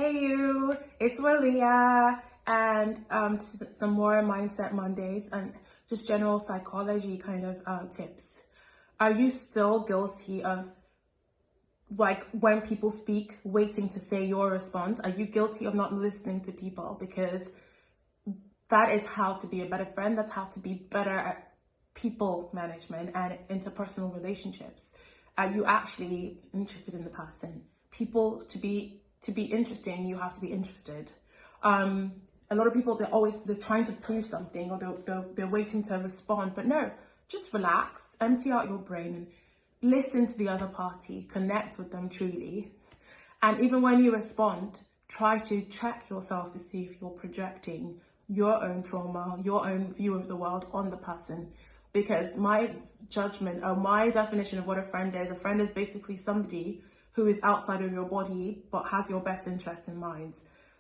Hey you, it's Walia, and some more Mindset Mondays and just general psychology kind of tips. Are you still guilty of, like, when people speak, waiting to say your response? Are you guilty of not listening to people? Because that is how to be a better friend. That's how to be better at people management and interpersonal relationships. Are you actually interested in the person? People, to be interesting, you have to be interested. A lot of people, they're trying to prove something, or they're waiting to respond. But no, just relax, empty out your brain and listen to the other party, connect with them truly. And even when you respond, try to check yourself to see if you're projecting your own trauma, your own view of the world on the person. Because my judgment, or my definition of what a friend is basically somebody who is outside of your body but has your best interest in mind.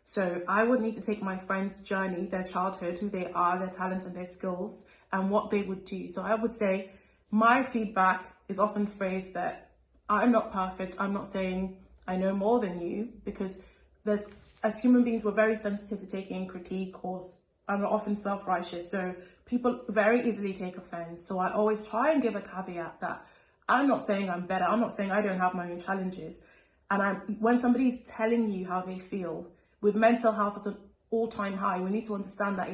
So I would need to take my friend's journey, their childhood, who they are, their talents and their skills, and what they would do. So I would say my feedback is often phrased that I'm not perfect. I'm not saying I know more than you, because as human beings, we're very sensitive to taking critique, or I'm often self-righteous. So people very easily take offense. So I always try and give a caveat that I'm not saying I'm better. I'm not saying I don't have my own challenges. And when somebody's telling you how they feel, with mental health at an all-time high, we need to understand that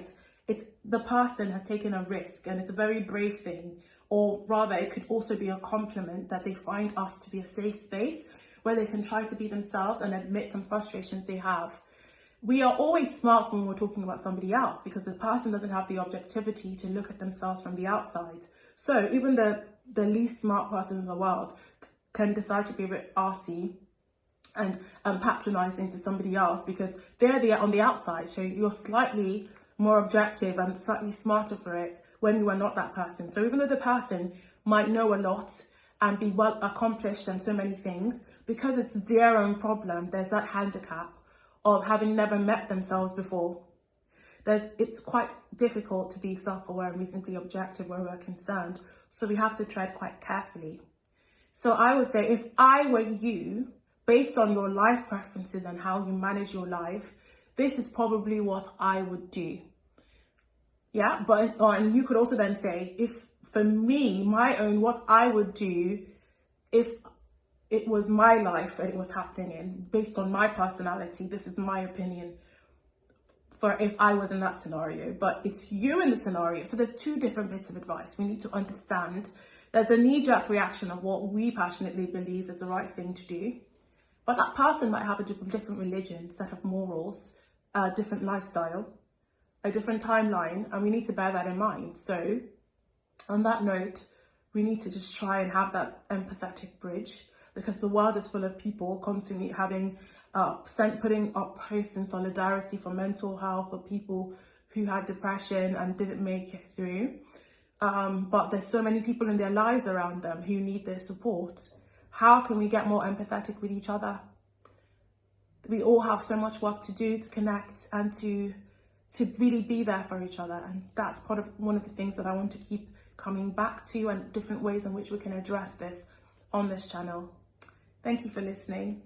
it's the person has taken a risk, and it's a very brave thing. Or rather, it could also be a compliment that they find us to be a safe space where they can try to be themselves and admit some frustrations they have. We are always smart when we're talking about somebody else, because the person doesn't have the objectivity to look at themselves from the outside. So even the least smart person in the world can decide to be a bit arsey and patronizing to somebody else, because they're on the outside. So you're slightly more objective and slightly smarter for it when you are not that person. So even though the person might know a lot and be well accomplished and so many things, because it's their own problem, there's that handicap of having never met themselves before. It's quite difficult to be self-aware and reasonably objective where we're concerned. So we have to tread quite carefully. So I would say, if I were you, based on your life preferences and how you manage your life, this is probably what I would do. Yeah, and you could also then say, if for me, what I would do if it was my life and it was happening in, based on my personality, this is my opinion for if I was in that scenario. But it's you in the scenario. So there's two different bits of advice we need to understand. There's a knee-jerk reaction of what we passionately believe is the right thing to do. But that person might have a different religion, set of morals, a different lifestyle, a different timeline, and we need to bear that in mind. So on that note, we need to just try and have that empathetic bridge, because the world is full of people constantly putting up posts in solidarity for mental health, for people who had depression and didn't make it through. But there's so many people in their lives around them who need their support. How can we get more empathetic with each other? We all have so much work to do to connect and to really be there for each other. And that's one of the things that I want to keep coming back to, and different ways in which we can address this on this channel. Thank you for listening.